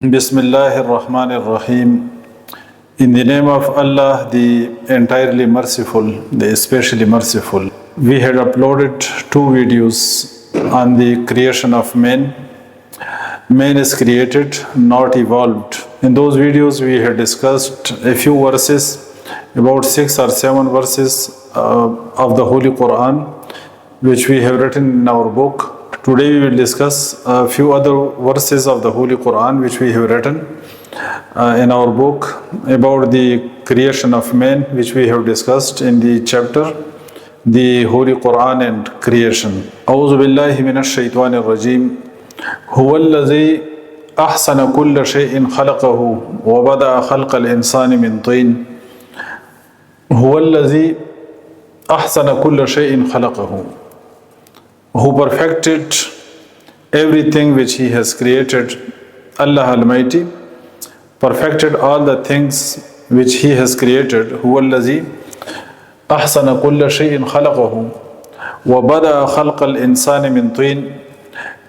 Bismillahir Rahmanir Rahim. In the name of Allah, the entirely merciful, the especially merciful. We had uploaded two videos on the creation of man. Man is created, not evolved. In those videos, we had discussed a few verses, about 6 or 7 verses of the Holy Quran, which we have written in our book. Today we will discuss a few other verses of the Holy Quran which we have written in our book about the creation of man, which we have discussed in the chapter the Holy Quran and creation. أعوذ بالله من الشيطان الرجيم هو الذي أحسن كل شيء خلقه وبدأ خلق الإنسان من طين هو الذي أحسن كل شيء خلقه, who perfected everything which He has created. Allah Almighty perfected all the things which He has created. هو الذي أحسن كل شيء خلقه وبدأ خلق الإنسان من طين,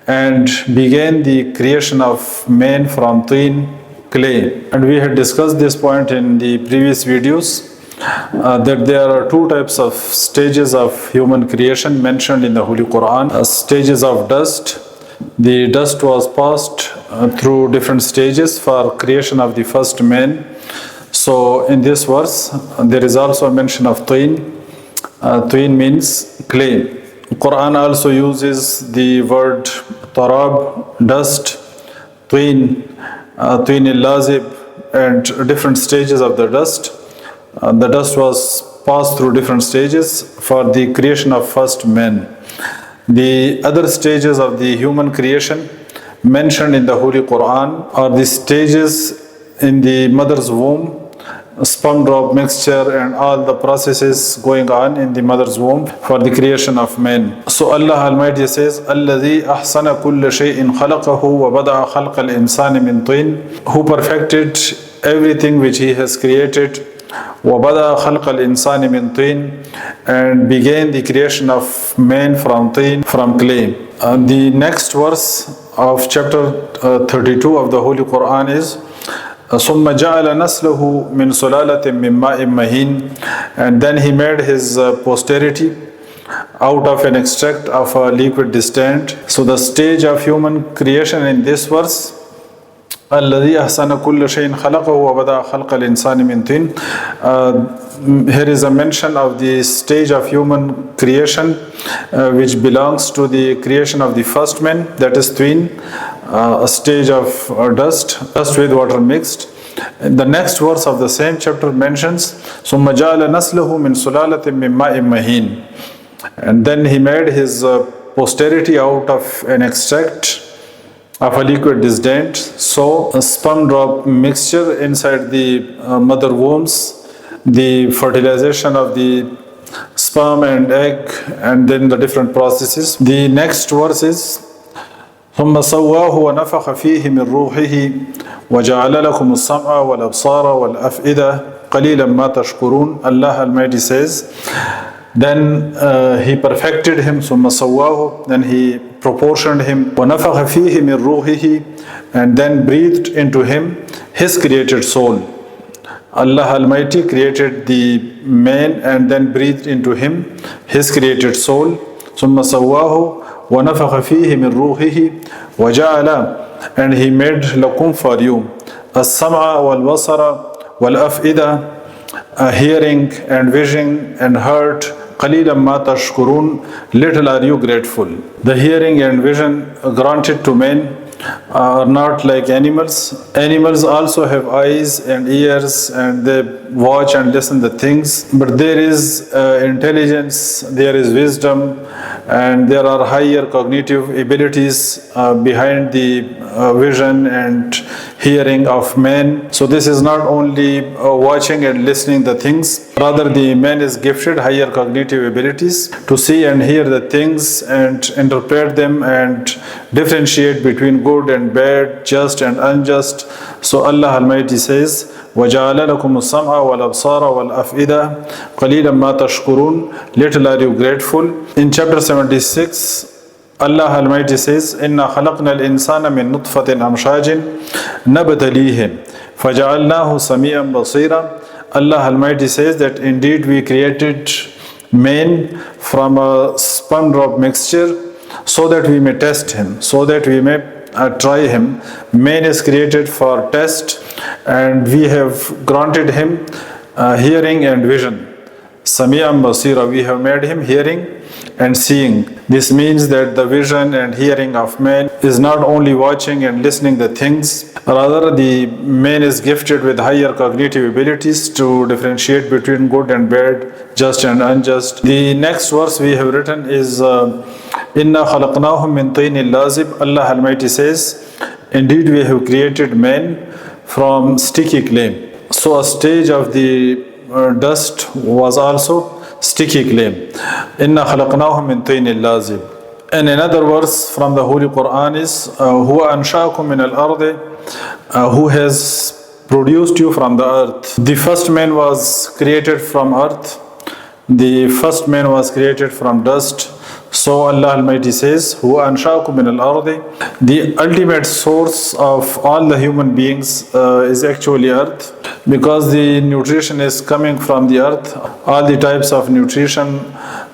and began the creation of man from tin, clay. And we had discussed this point in the previous videos, that there are two types of stages of human creation mentioned in the Holy Quran. Stages of dust. The dust was passed through different stages for creation of the first man. So in this verse there is also a mention of tin. Tin means clay. Quran also uses the word tarab, dust, tin, tin al-lazib, and different stages of the dust. The dust was passed through different stages for the creation of first man. The other stages of the human creation mentioned in the Holy Quran are the stages in the mother's womb, sperm drop mixture, and all the processes going on in the mother's womb for the creation of man. So Allah Almighty says, الَّذِي أَحْسَنَ كُلَّ شَيْءٍ خَلَقَهُ وَبَدَأَ خَلْقَ الْإِنسَانِ مِنْ طِينٍ, who perfected everything which He has created. وَبَدَأَ خَلْقَ الْإِنسَانِ مِنْ طِينٍ, and began the creation of man from tin, from clay. The next verse of chapter 32 of the Holy Quran is ثُمَّ جَعَلَ نَسْلَهُ مِنْ سُلَالَةٍ مِنْ مَاءٍ مَهِينٍ, and then He made his posterity out of an extract of a liquid distilled. So the stage of human creation in this verse, الذي أحسن كل شيء خلقه وبدأ خلق الإنسان من طين, here is a mention of the stage of human creation which belongs to the creation of the first man, that is twin, a stage of dust with water mixed. The next verse of the same chapter mentions ثم جعل نسله من سلالة من ماء مهين, and then He made his posterity out of an extract of a liquid disdained. So a sperm drop mixture inside the mother wombs, the fertilization of the sperm and egg, and then the different processes. The next verse is ثم سواه ونفخ فيه من روحه وجعل لكم السمع والأبصار والأفئدة قليلا ما تشكرون. Allah Almighty says, then He perfected him, ثم سواه, then He proportioned him, وَنَفَخَ فِيهِ مِنْ رُوحِهِ, and then breathed into him His created soul. Allah Almighty created the man and then breathed into him His created soul. ثُمَّ سَوَّاهُ وَنَفَخَ فِيهِ مِنْ رُوحِهِ وَجَعَلَ, and He made lakum for you السَّمْعَ وَالْبَصَرَ وَالْأَفْئِدَةَ, hearing and vision and heart. قَلِيلًا مَا تَشْكُرُونَ, little are you grateful. The hearing and vision granted to men are not like animals. Animals also have eyes and ears, and they watch and listen to things, but there is intelligence, there is wisdom, and there are higher cognitive abilities behind the vision and hearing of man. So this is not only watching and listening the things, rather the man is gifted higher cognitive abilities to see and hear the things and interpret them and differentiate between good and bad, just and unjust. So Allah Almighty says, وَجَعَلَ لَكُمُ السَّمْعَ وَالْأَبْصَارَ وَالْأَفْئِدَةَ قَلِيلًا مَا تَشْكُرُونَ, little are you grateful. In chapter 76 Allah Almighty says, "Inna khalaqna al-insana min nutfatin amshajin nabtalihi faja'alnahu sami'an basira." Allah Almighty says that indeed we created man from a sperm drop mixture so that we may test him, so that we may try him. Man is created for test, and we have granted him hearing and vision. Sami'an basira, we have made him hearing and seeing. This means that the vision and hearing of man is not only watching and listening the things, rather the man is gifted with higher cognitive abilities to differentiate between good and bad, just and unjust. The next verse we have written is Inna khalaqnahum min taynin lazib. Allah Almighty says, indeed we have created man from sticky clay. So a stage of the dust was also sticky clay. Inna khalaqnahum min taynin lazib. And another verse from the Holy Quran is Huwa ansha'akum min al-ardi, who has produced you from the earth. The first man was created from earth. The first man was created from dust. So Allah Almighty says, Huwa ansha'akum min al-ardi. The ultimate source of all the human beings is actually earth, because the nutrition is coming from the earth. All the types of nutrition,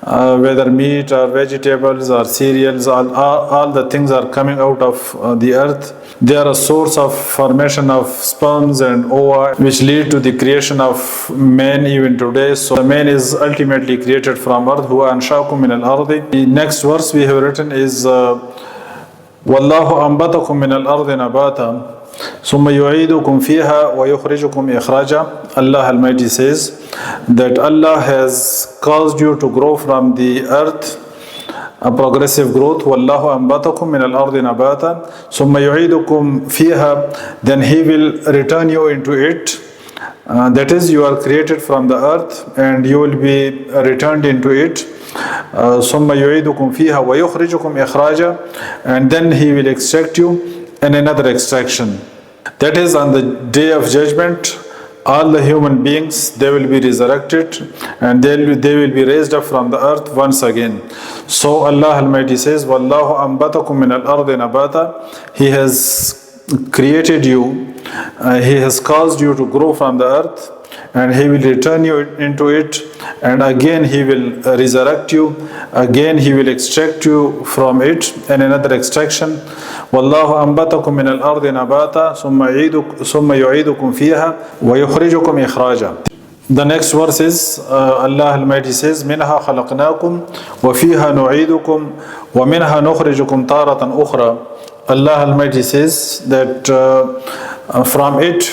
whether meat or vegetables or cereals, all the things are coming out of the earth. They are a source of formation of sperms and ova, which lead to the creation of man even today. So the man is ultimately created from earth. Huwa ansha'akum min al-ardi. The next verse we have written is Wallahu anbatakum min al-ardi nabata summa yu'idukum fiha wa yukhrijukum ikhraja. Allah Almighty says that Allah has caused you to grow from the earth, a progressive growth. Wallahu anbatakum min al-ardi nabata summa yu'idukum fiha, then He will return you into it. That is, you are created from the earth and you will be returned into it. Summa yu'idukum fiha wa yukhrijukum ikhraja, and then He will extract you in another extraction. That is, on the day of judgment, all the human beings, they will be resurrected and they will be raised up from the earth once again. So Allah Almighty says, Wallahu anbatakum min al-ardi nabata. He has created you, He has caused you to grow from the earth, and He will return you into it, and again He will resurrect you, again He will extract you from it in another extraction. Wallahu anbatakum min al-ardi nabata summa yu'idukum fiha wa yukhrijukum ikhraja. The next verse is Allah Almighty says, Minha khalaqnakum wa fiha nu'idukum wa minha nukhrijukum taratan ukhra. Allah Almighty says that from it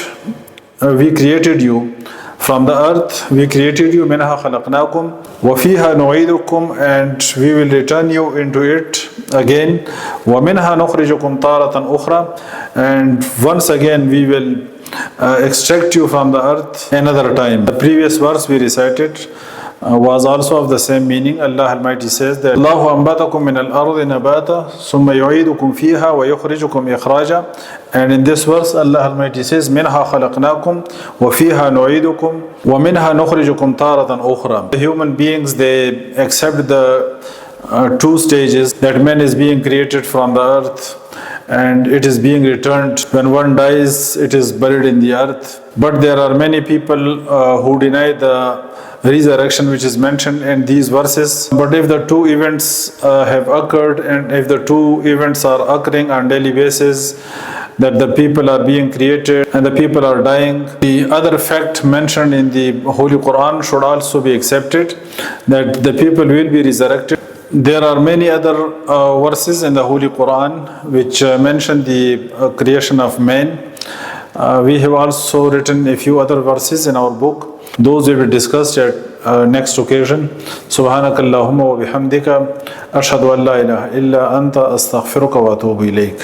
we created you. From the earth we created you. Minha khalaqnakum wa fiha nu'idukum, and we will return you into it again. Wa minha nukhrijukum taratan ukhra, and once again we will extract you from the earth another time. The previous verse we recited was also of the same meaning. Allah Almighty says that Allahu anbatakum min al-ardi nabata summa yu'idukum fiha wa yukhrijukum ikhraja. And in this verse Allah Almighty says, Minha khalaqnakum wa fiha nu'idukum wa minha nukhrijukum taratan ukhra. The human beings, they accept the two stages, that man is being created from the earth and it is being returned. When one dies, it is buried in the earth. But there are many people who deny the resurrection which is mentioned in these verses. But if the two events have occurred, and if the two events are occurring on daily basis, that the people are being created and the people are dying, the other fact mentioned in the Holy Quran should also be accepted, that the people will be resurrected. There are many other verses in the Holy Quran which mention the creation of man. We have also written a few other verses in our book. Those will be discussed at next occasion. Subhanakallahumma wa bihamdika ashhadu an la ilaha illa anta astaghfiruka wa atubu ilayk.